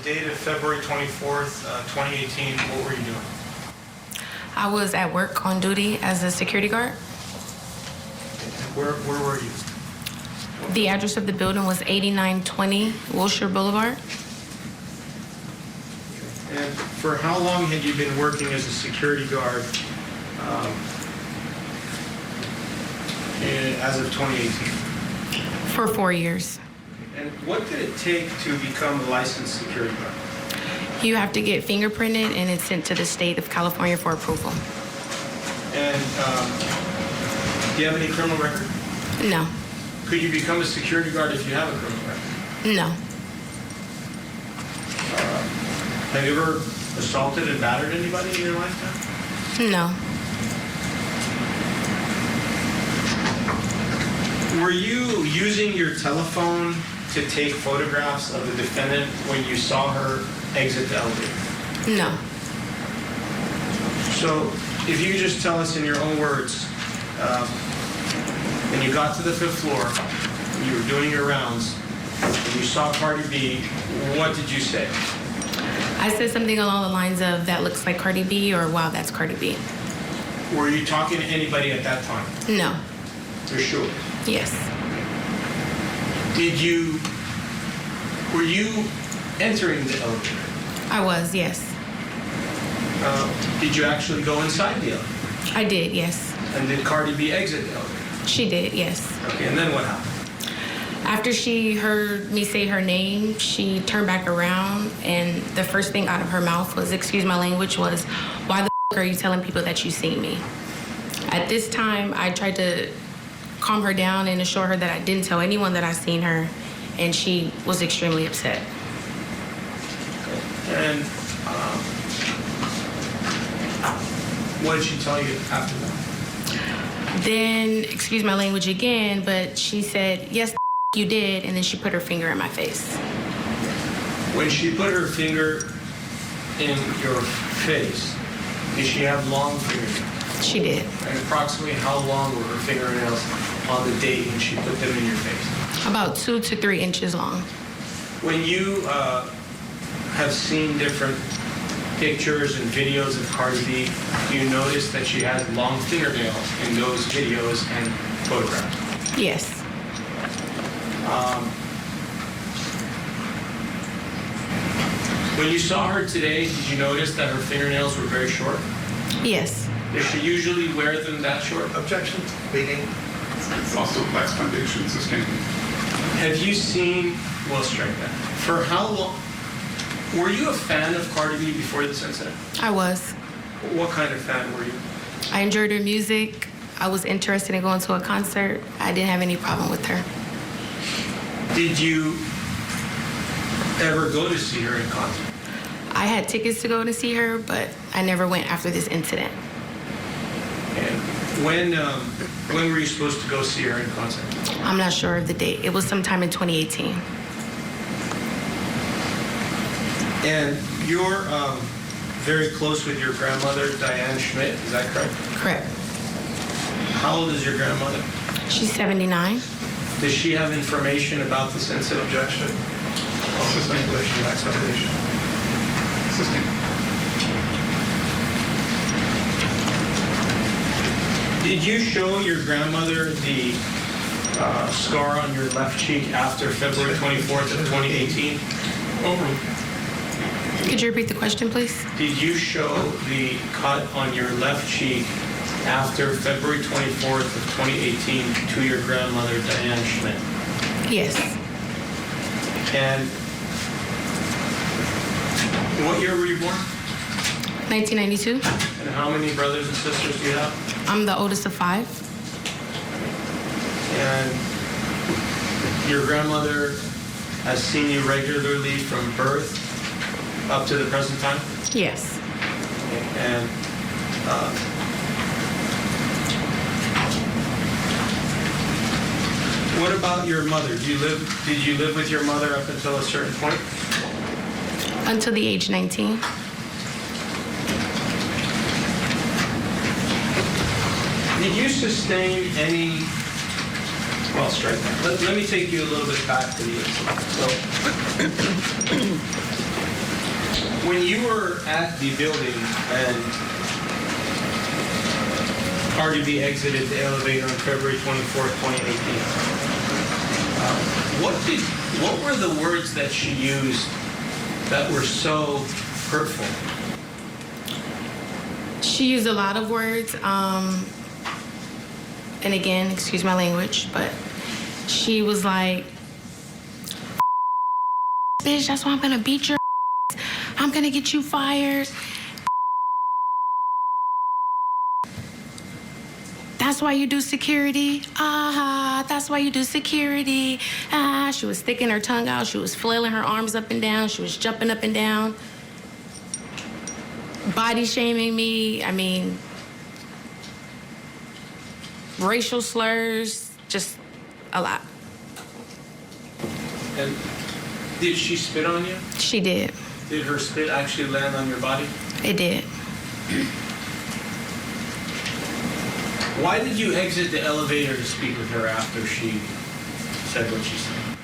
date of February 24th, 2018, what were you doing? I was at work on duty as a security guard. Where were you? The address of the building was 8920 Wilshire Boulevard. And for how long had you been working as a security guard as of 2018? For 4 years. And what did it take to become a licensed security guard? You have to get fingerprinted and it's sent to the state of California for approval. And do you have any criminal record? No. Could you become a security guard if you have a criminal record? No. Have you ever assaulted and battered anybody in your lifetime? No. Were you using your telephone to take photographs of the defendant when you saw her exit the elevator? No. So if you could just tell us in your own words, when you got to the 5th floor, you were doing your rounds, and you saw Cardi B, what did you say? I said something along the lines of, that looks like Cardi B, or wow, that's Cardi B. Were you talking to anybody at that time? No. For sure. Yes. Were you entering the elevator? I was, yes. Did you actually go inside the elevator? I did, yes. And did Cardi B exit the elevator? She did, yes. Okay, and then what happened? After she heard me say her name, she turned back around, and the first thing out of her mouth was, excuse my language, was, why the f*** are you telling people that you seen me? At this time, I tried to calm her down and assure her that I didn't tell anyone that I seen her, and she was extremely upset. And what did she tell you after that? Then, excuse my language again, but she said, yes, you did, and then she put her finger in my face. When she put her finger in your face, did she have long fingernails? She did. And approximately how long were her fingernails on the date when she put them in your face? About 2 to 3 inches long. When you have seen different pictures and videos of Cardi B, do you notice that she has long fingernails in those videos and photographs? Yes. When you saw her today, did you notice that her fingernails were very short? Yes. Does she usually wear them that short? Objection. Waiting. It's also lacks foundation, sustained. Have you seen, well, strike that. For how long, were you a fan of Cardi B before this incident? I was. What kind of fan were you? I enjoyed her music. I was interested in going to a concert. I didn't have any problem with her. Did you ever go to see her in concert? I had tickets to go to see her, but I never went after this incident. And when were you supposed to go see her in concert? I'm not sure of the date. It was sometime in 2018. And you're very close with your grandmother, Diane Schmidt, is that correct? Correct. How old is your grandmother? She's 79. Does she have information about this incident? Objection. Sustained. Lacks foundation. Sustained. Did you show your grandmother the scar on your left cheek after February 24th of 2018? Could you repeat the question, please? Did you show the cut on your left cheek after February 24th of 2018 to your grandmother, Diane Schmidt? Yes. And what year were you born? 1992. And how many brothers and sisters do you have? I'm the oldest of 5. And your grandmother has seen you regularly from birth up to the present time? Yes. And what about your mother? Did you live with your mother up until a certain point? Until the age 19. Did you sustain any, well, strike that. Let me take you a little bit back to the incident. So, When you were at the building and Cardi B exited the elevator on February 24th, 2018, what were the words that she used that were so hurtful? She used a lot of words, and again, excuse my language, but she was like, bitch, that's why I'm gonna beat your ass. I'm gonna get you fired. That's why you do security. Ah, that's why you do security. Ah, she was sticking her tongue out. She was flailing her arms up and down. She was jumping up and down. Body shaming me. I mean, racial slurs, just a lot. And did she spit on you? She did. Did her spit actually land on your body? It did. Why did you exit the elevator to speak with her after she said what she said?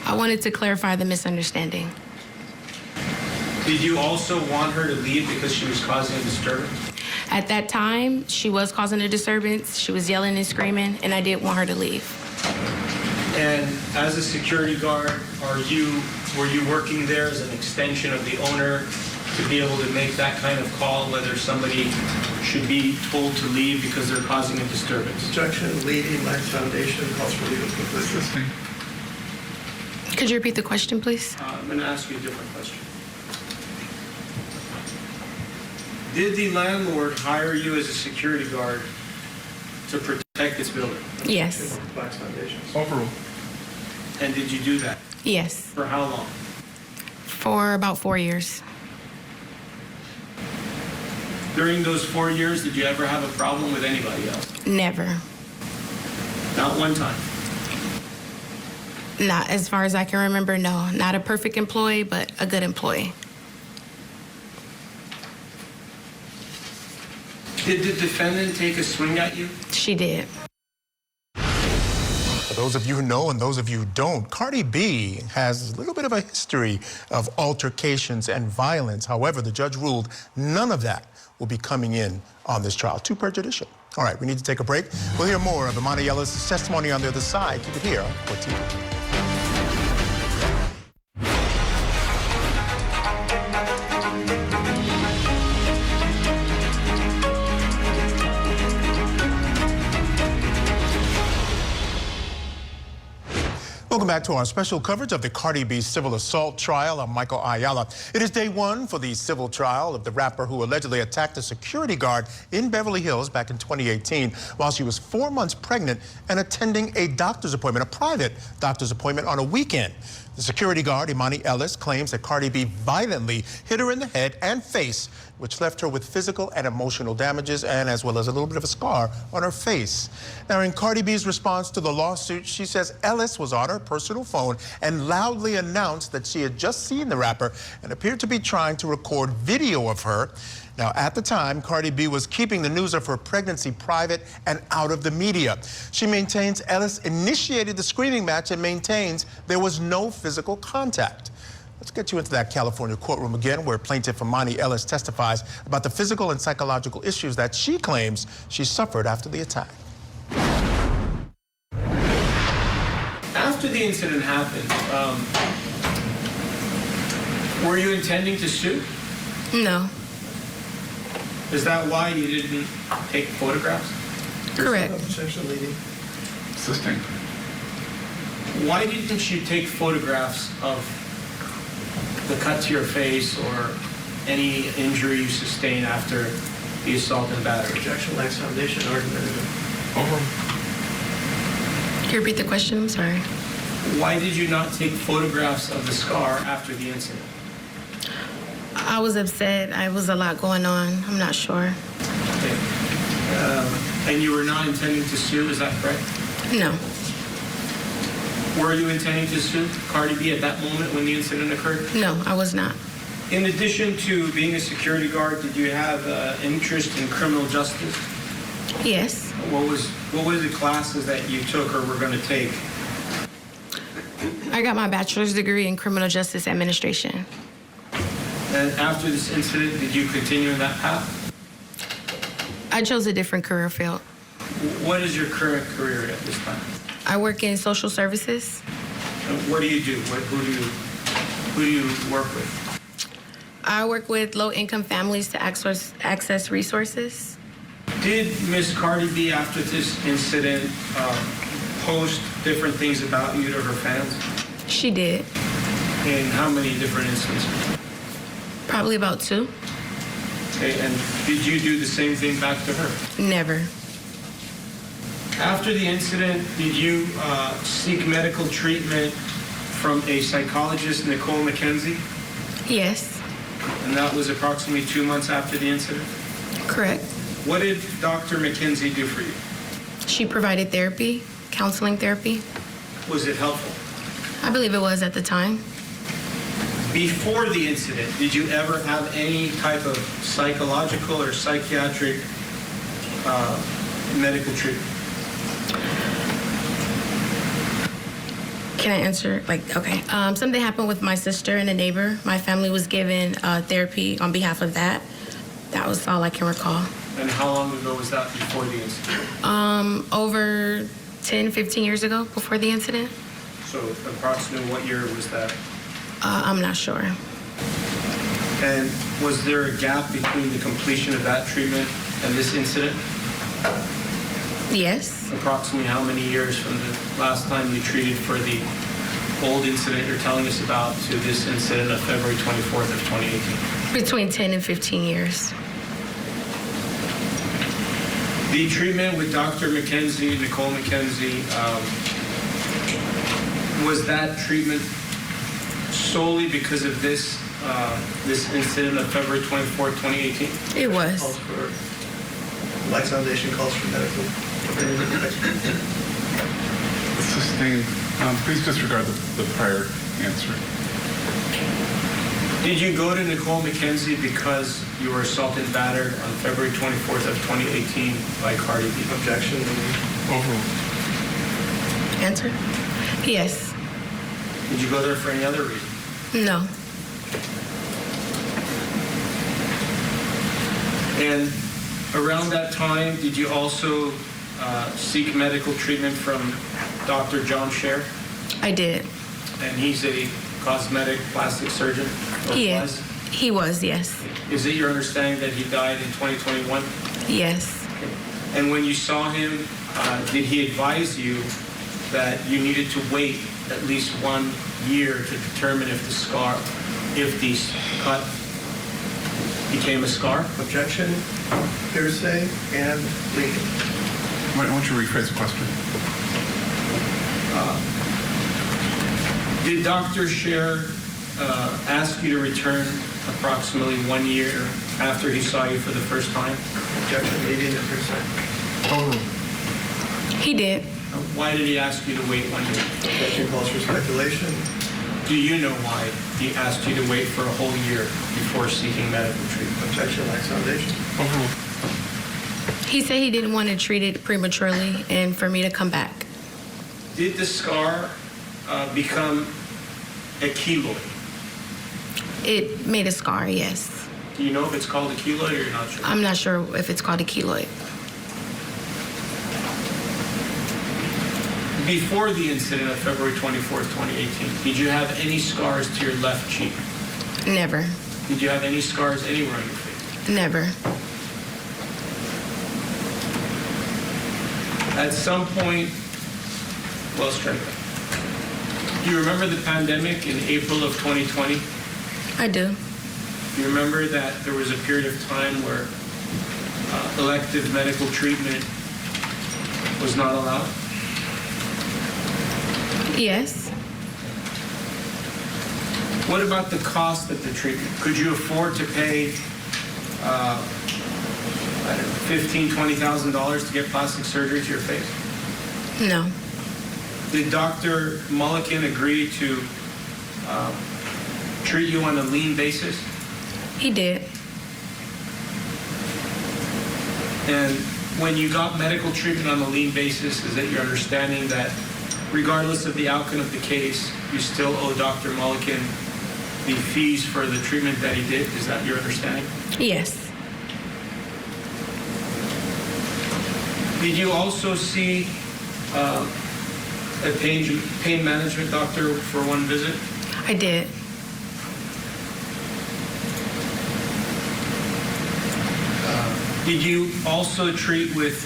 I wanted to clarify the misunderstanding. Did you also want her to leave because she was causing a disturbance? At that time, she was causing a disturbance. She was yelling and screaming, and I did want her to leave. And as a security guard, were you working there as an extension of the owner to be able to make that kind of call, whether somebody should be told to leave because they're causing a disturbance? Objection, leading Life Foundation calls for legal conclusion. Assisting. Could you repeat the question, please? I'm going to ask you a different question. Did the landlord hire you as a security guard to protect this building? Yes. Life Foundation. Overruled. And did you do that? Yes. For how long? For about 4 years. During those 4 years, did you ever have a problem with anybody else? Never. Not one time. Not as far as I can remember, no. Not a perfect employee, but a good employee. Did the defendant take a swing at you? She did. For those of you who know and those of you who don't, Cardi B has a little bit of a history of altercations and violence. However, the judge ruled none of that will be coming in on this trial. Too prejudicial. All right, we need to take a break. We'll hear more of Emani Ellis' testimony on the other side. Keep it here on Court TV. Welcome back to our special coverage of the Cardi B civil assault trial. I'm Michael Ayala. It is day one for the civil trial of the rapper who allegedly attacked a security guard in Beverly Hills back in 2018 while she was 4 months pregnant and attending a doctor's appointment, a private doctor's appointment on a weekend. The security guard, Emani Ellis, claims that Cardi B violently hit her in the head and face, which left her with physical and emotional damages and as well as a little bit of a scar on her face. Now, in Cardi B's response to the lawsuit, she says Ellis was on her personal phone and loudly announced that she had just seen the rapper and appeared to be trying to record video of her. Now, at the time, Cardi B was keeping the news of her pregnancy private and out of the media. She maintains Ellis initiated the screaming match and maintains there was no physical contact. Let's get you into that California courtroom again, where Plaintiff Emani Ellis testifies about the physical and psychological issues that she claims she suffered after the attack. After the incident happened, were you intending to sue? No. Is that why you didn't take photographs? Correct. Objection, leading. Assisting. Why didn't you take photographs of the cut to your face or any injury you sustained after the assault and battery? Objection, Life Foundation, argumentative. Overruled. Can you repeat the question? I'm sorry. Why did you not take photographs of the scar after the incident? I was upset. I was a lot going on. I'm not sure. Okay. And you were not intending to sue, is that correct? No. Were you intending to sue Cardi B at that moment when the incident occurred? No, I was not. In addition to being a security guard, did you have interest in criminal justice? Yes. What were the classes that you took or were going to take? I got my bachelor's degree in criminal justice administration. And after this incident, did you continue in that path? I chose a different career field. What is your current career at this time? I work in social services. And what do you do? Who do you work with? I work with low-income families to access resources. Did Miss Cardi B, after this incident, post different things about you to her fans? She did. In how many different instances? Probably about 2. Okay, and did you do the same thing back to her? Never. After the incident, did you seek medical treatment from a psychologist, Nicole McKenzie? Yes. And that was approximately 2 months after the incident? Correct. What did Dr. McKenzie do for you? She provided therapy, counseling therapy. Was it helpful? I believe it was at the time. Before the incident, did you ever have any type of psychological or psychiatric medical treatment? Can I answer? Okay. Something happened with my sister and a neighbor. My family was given therapy on behalf of that. That was all I can recall. And how long ago was that before the incident? Over 10, 15 years ago, before the incident. So approximately what year was that? I'm not sure. And was there a gap between the completion of that treatment and this incident? Yes. Approximately how many years from the last time you treated for the old incident you're telling us about to this incident of February 24th of 2018? Between 10 and 15 years. The treatment with Dr. McKenzie, Nicole McKenzie, was that treatment solely because of this incident of February 24th, 2018? It was. Calls for, Life Foundation calls for medical. Sustained. Please disregard the prior answer. Did you go to Nicole McKenzie because you were assaulted and battered on February 24th of 2018 by Cardi B? Objection. Overruled. Answer? Yes. Did you go there for any other reason? No. And around that time, did you also seek medical treatment from Dr. John Scher? I did. And he's a cosmetic plastic surgeon? He is. He was, yes. Is it your understanding that he died in 2021? Yes. And when you saw him, did he advise you that you needed to wait at least 1 year to determine if the cut became a scar? Objection. Hearsay and legal. Why don't you rephrase the question? Did Dr. Scher ask you to return approximately 1 year after he saw you for the first time? Objection. Leading and hearsay. Overruled. He did. Why did he ask you to wait 1 year? Objection calls for speculation. Do you know why he asked you to wait for a whole year before seeking medical treatment? Objection. Life Foundation. Overruled. He said he didn't want to treat it prematurely and for me to come back. Did the scar become a keloid? It made a scar, yes. Do you know if it's called a keloid or you're not sure? I'm not sure if it's called a keloid. Before the incident of February 24th, 2018, did you have any scars to your left cheek? Never. Did you have any scars anywhere on your face? Never. At some point, well, strike that. Do you remember the pandemic in April of 2020? I do. Do you remember that there was a period of time where elective medical treatment was not allowed? Yes. What about the cost of the treatment? Could you afford to pay $15,000, $20,000 to get plastic surgery to your face? No. Did Dr. Mulliken agree to treat you on a lean basis? He did. And when you got medical treatment on a lean basis, is it your understanding that regardless of the outcome of the case, you still owe Dr. Mulliken the fees for the treatment that he did. Is that your understanding? Yes. Did you also see a pain management doctor for one visit? I did. Did you also treat with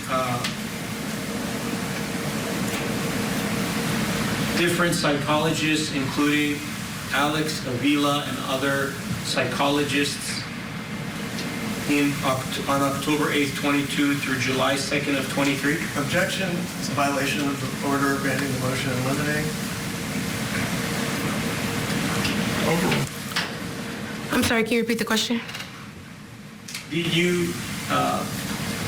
different psychologists, including Alex Avila and other psychologists on October 8th, 22 through July 2nd of 23? Objection. It's a violation of the order granting the motion in limine. Overruled. I'm sorry, can you repeat the question? Did you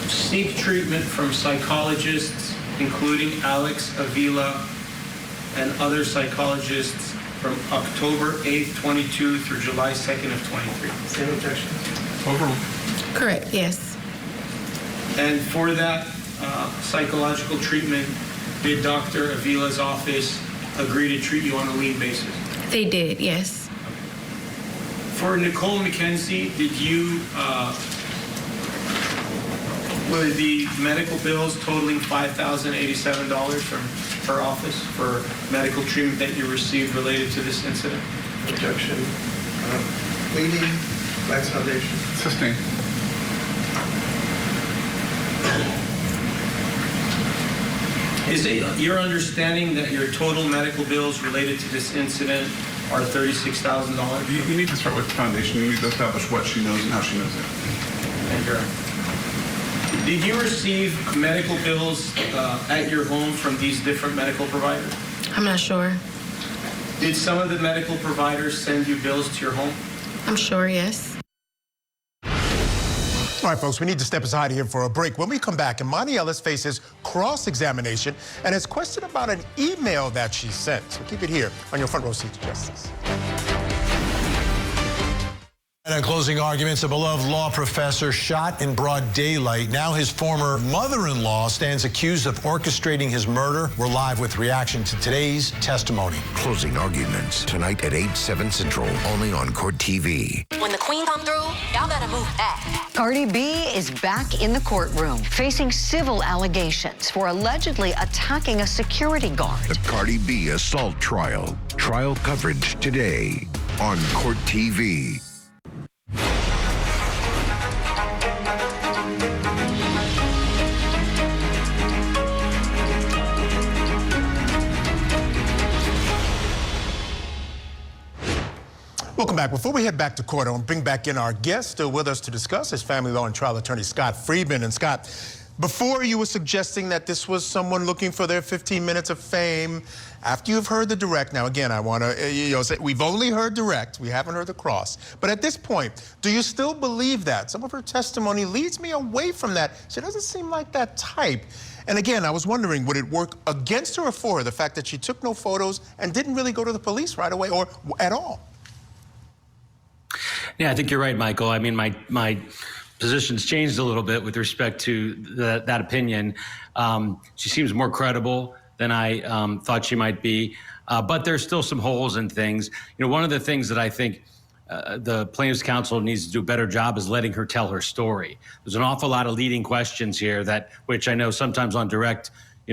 seek treatment from psychologists, including Alex Avila and other psychologists from October 8th, 22 through July 2nd of 23? Same objection. Overruled. Correct, yes. And for that psychological treatment, did Dr. Avila's office agree to treat you on a lien basis? They did, yes. For Nicole McKenzie, did you, were the medical bills totaling $5,087 from her office for medical treatment that you received related to this incident? Objection. Leading. Max Foundation. Sustained. Is it your understanding that your total medical bills related to this incident are $36,000? You need to start with the foundation. You need to establish what she knows and how she knows it. Thank you. Did you receive medical bills at your home from these different medical providers? I'm not sure. Did some of the medical providers send you bills to your home? I'm sure, yes. All right, folks, we need to step aside here for a break. When we come back, Emani Ellis faces cross-examination and is questioned about an email that she sent. So keep it here on your front row seat to justice. And in closing arguments, a beloved law professor shot in broad daylight. Now his former mother-in-law stands accused of orchestrating his murder. We're live with reaction to today's testimony. Closing arguments tonight at 8, 7 Central, only on Court TV. When the queen come through, y'all better move back. Cardi B is back in the courtroom, facing civil allegations for allegedly attacking a security guard. The Cardi B assault trial. Trial coverage today on Court TV. Welcome back. Before we head back to court, I want to bring back in our guest still with us to discuss his family law and trial attorney, Scott Friedman. And Scott, before you were suggesting that this was someone looking for their 15 minutes of fame, after you've heard the direct, now again, I want to, say we've only heard direct, we haven't heard the cross. But at this point, do you still believe that? Some of her testimony leads me away from that. She doesn't seem like that type. And again, I was wondering, would it work against her or for her, the fact that she took no photos and didn't really go to the police right away or at all? Yeah, I think you're right, Michael. I mean, my position's changed a little bit with respect to that opinion. She seems more credible than I thought she might be, but there's still some holes in things. You know, one of the things that I think the plaintiff's counsel needs to do a better job is letting her tell her story. There's an awful lot of leading questions here which I know sometimes on direct,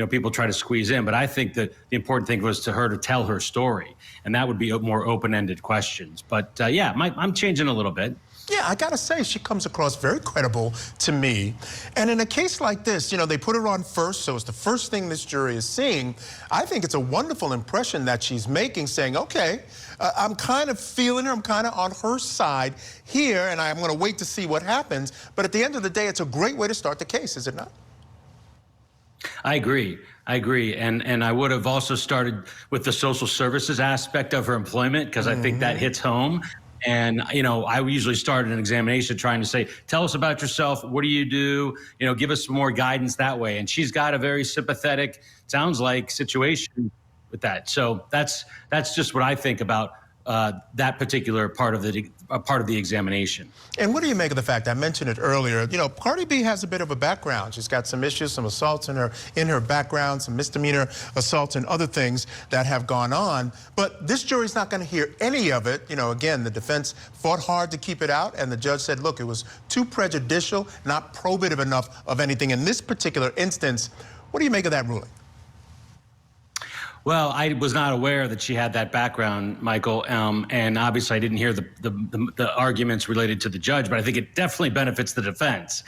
people try to squeeze in, but I think that the important thing was to her to tell her story, and that would be more open-ended questions. But yeah, I'm changing a little bit. Yeah, I gotta say, she comes across very credible to me. And in a case like this, they put her on first, so it's the first thing this jury is seeing. I think it's a wonderful impression that she's making, saying, okay, I'm kind of feeling her, I'm kind of on her side here, and I'm gonna wait to see what happens. But at the end of the day, it's a great way to start the case, is it not? I agree. And I would have also started with the social services aspect of her employment, because I think that hits home. And, I usually start an examination trying to say, tell us about yourself. What do you do? Give us some more guidance that way. And she's got a very sympathetic, sounds like, situation with that. So that's just what I think about that particular part of the examination. And what do you make of the fact, I mentioned it earlier, you know, Cardi B has a bit of a background. She's got some issues, some assaults in her background, some misdemeanor assaults and other things that have gone on. But this jury's not going to hear any of it. You know, again, the defense fought hard to keep it out, and the judge said, look, it was too prejudicial, not probative enough of anything in this particular instance. What do you make of that ruling? Well, I was not aware that she had that background, Michael, and obviously I didn't hear the arguments related to the judge, but I think it definitely benefits the defense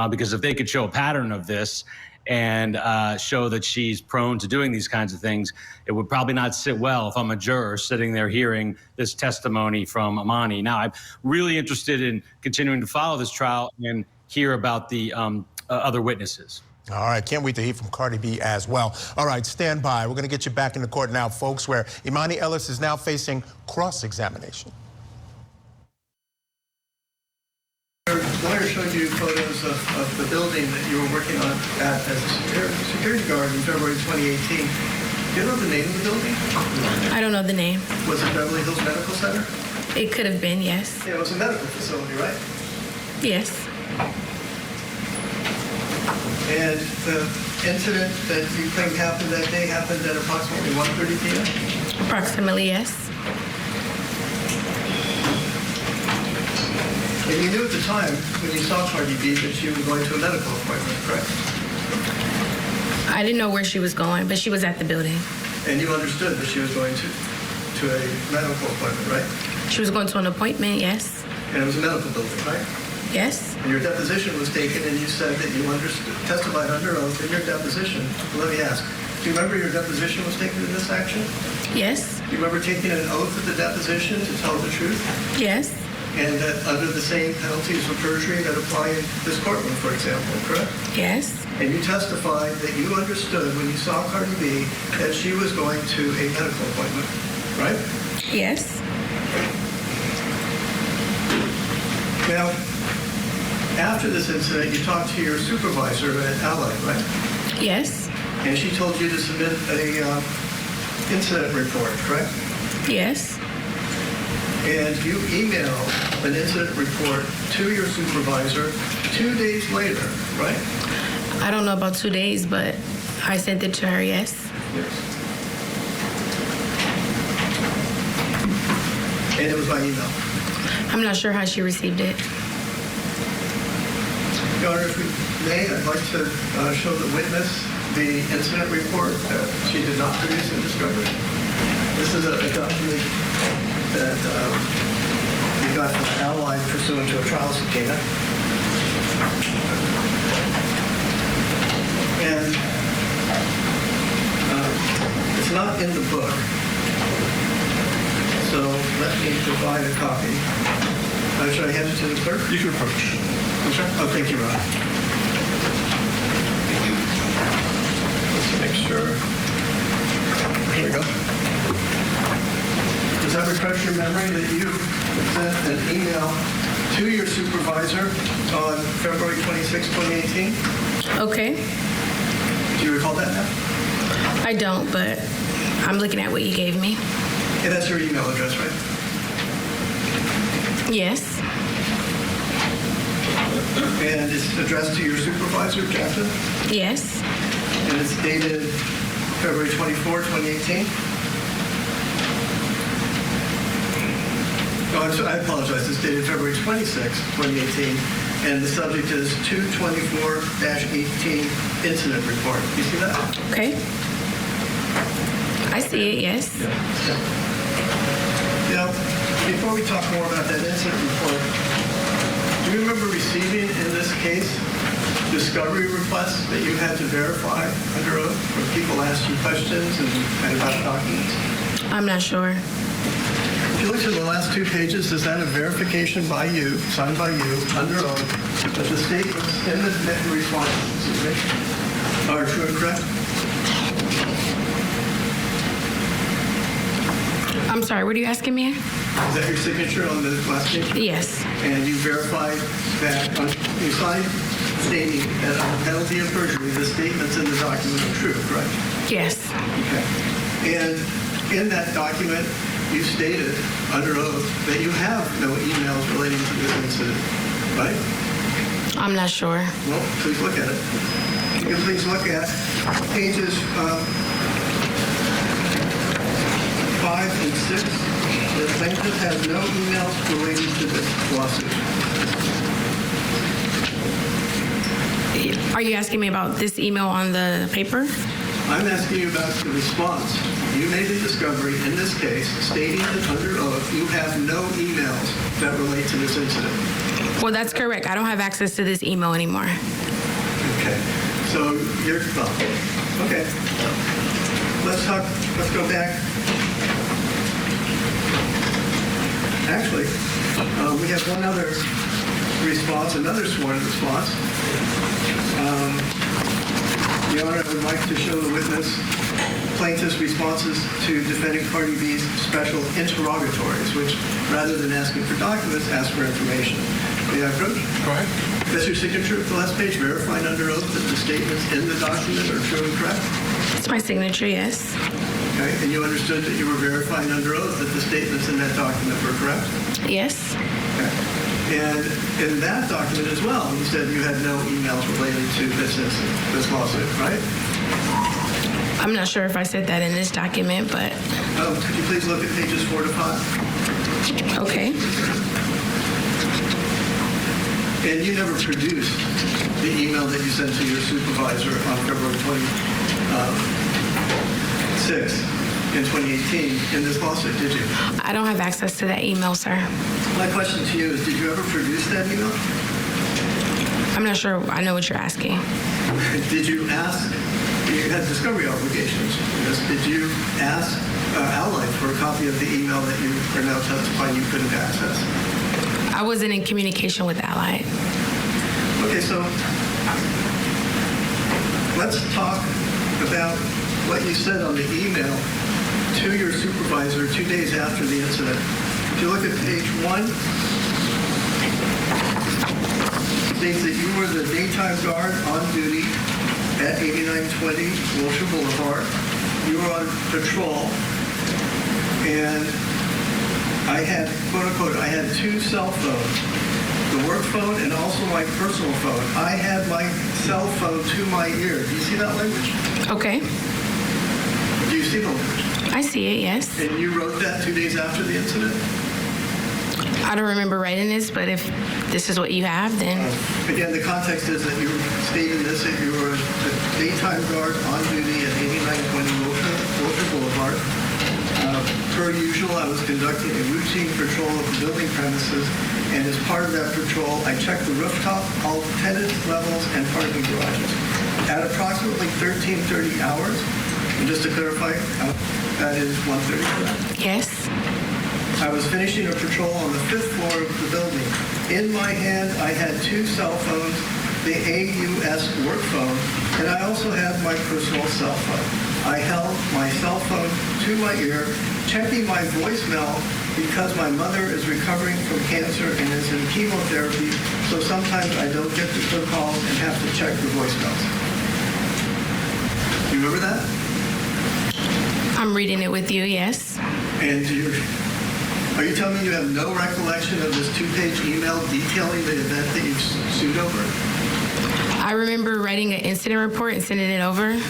because if they could show a pattern of this and show that she's prone to doing these kinds of things, it would probably not sit well if I'm a juror sitting there hearing this testimony from Emani. Now, I'm really interested in continuing to follow this trial and hear about the other witnesses. All right, can't wait to hear from Cardi B as well. All right, stand by. We're going to get you back into court now, folks, where Emani Ellis is now facing cross-examination. Your lawyer showed you photos of the building that you were working on as a security guard in February 2018. Do you know the name of the building? I don't know the name. Was it Beverly Hills Medical Center? It could have been, yes. Yeah, it was a medical facility, right? Yes. And the incident that you claim happened that day happened at approximately 1:30 p.m.? Approximately, yes. And you knew at the time when you saw Cardi B that she was going to a medical appointment, correct? I didn't know where she was going, but she was at the building. And you understood that she was going to a medical appointment, right? She was going to an appointment, yes. And it was a medical building, right? Yes. And your deposition was taken, and you said that you testified under oath in your deposition. Let me ask, do you remember your deposition was taken in this action? Yes. Do you remember taking an oath at the deposition to tell the truth? Yes. And that under the same penalties for perjury that apply in this courtroom, for example, correct? Yes. And you testified that you understood when you saw Cardi B that she was going to a medical appointment, right? Yes. Now, after this incident, you talked to your supervisor at Allied, right? Yes. And she told you to submit a incident report, correct? Yes. And you emailed an incident report to your supervisor 2 days later, right? I don't know about 2 days, but I sent it to her, yes. Yes. And it was by email. I'm not sure how she received it. Your Honor, if we may, I'd like to show the witness the incident report that she did not produce in discovery. This is a document that we got from Allied pursuant to a trial subpoena. And it's not in the book. So let me provide a copy. Should I hand it to the clerk? You can approach. Oh, thank you, Ron. Let's make sure. Here we go. Does that refresh your memory that you sent an email to your supervisor on February 26, 2018? Okay. Do you recall that now? I don't, but I'm looking at what you gave me. And that's your email address, right? Yes. And it's addressed to your supervisor, Captain? Yes. And it's dated February 24, 2018? Oh, I apologize. It's dated February 26, 2018. And the subject is 224-18 incident report. You see that? Okay. I see it, yes. You know, before we talk more about that incident report, do you remember receiving in this case discovery requests that you had to verify under oath where people asked you questions and about documents? I'm not sure. If you look at the last 2 pages, is that a verification by you, signed by you, under oath, that the statements in the response are true and correct? I'm sorry, what are you asking me? Is that your signature on the last page? Yes. And you verified that you signed stating that on the penalty of perjury, the statements in the document are true, correct? Yes. Okay. And in that document, you stated under oath that you have no emails relating to this incident, right? I'm not sure. Well, please look at it. You can please look at pages 5 and 6. The plaintiff has no emails relating to this lawsuit. Are you asking me about this email on the paper? I'm asking you about the response. You made a discovery in this case stating that under oath you have no emails that relate to this incident. Well, that's correct. I don't have access to this email anymore. Okay. So you're, well, okay. Let's go back. Actually, we have one other response, another sworn response. Your Honor, I would like to show the witness plaintiff's responses to defending Cardi B's special interrogatories, which, rather than asking for documents, ask for information. May I approach? Go ahead. That's your signature at the last page, verifying under oath that the statements in the document are true and correct? It's my signature, yes. Okay, and you understood that you were verifying under oath that the statements in that document were correct? Yes. Okay. And in that document as well, you said you had no emails related to this incident, this lawsuit, right? I'm not sure if I said that in this document, but... Could you please look at pages 4 to 5? Okay. And you never produced the email that you sent to your supervisor on February 26th in 2018 in this lawsuit, did you? I don't have access to that email, sir. My question to you is, did you ever produce that email? I'm not sure I know what you're asking. Did you ask, you had discovery obligations, yes, did you ask Allied for a copy of the email that you are now testifying you couldn't access? I wasn't in communication with Allied. Okay, so let's talk about what you said on the email to your supervisor 2 days after the incident. If you look at page 1, it states that you were the daytime guard on duty at 8920 Wilshire Boulevard. You were on patrol, and I had, quote unquote, I had 2 cell phones, the work phone and also my personal phone. I had my cell phone to my ear. Do you see that language? Okay. Do you see the language? I see it, yes. And you wrote that 2 days after the incident? I don't remember writing this, but if this is what you have, then... Again, the context is that you stated this, that you were a daytime guard on duty at 8920 Wilshire Boulevard. Per usual, I was conducting a routine patrol of the building premises, and as part of that patrol, I checked the rooftop, all tenant levels, and parking garages. At approximately 13:30 hours, and just to clarify, that is 1:30, correct? Yes. I was finishing a patrol on the 5th floor of the building. In my hand, I had 2 cell phones, the AUS work phone, and I also had my personal cell phone. I held my cell phone to my ear, checking my voicemail because my mother is recovering from cancer and is in chemotherapy, so sometimes I don't get to the calls and have to check the voicemails. You remember that? I'm reading it with you, yes. And are you telling me you have no recollection of this 2-page email detailing the event that you sued over? I remember writing an incident report and sending it over.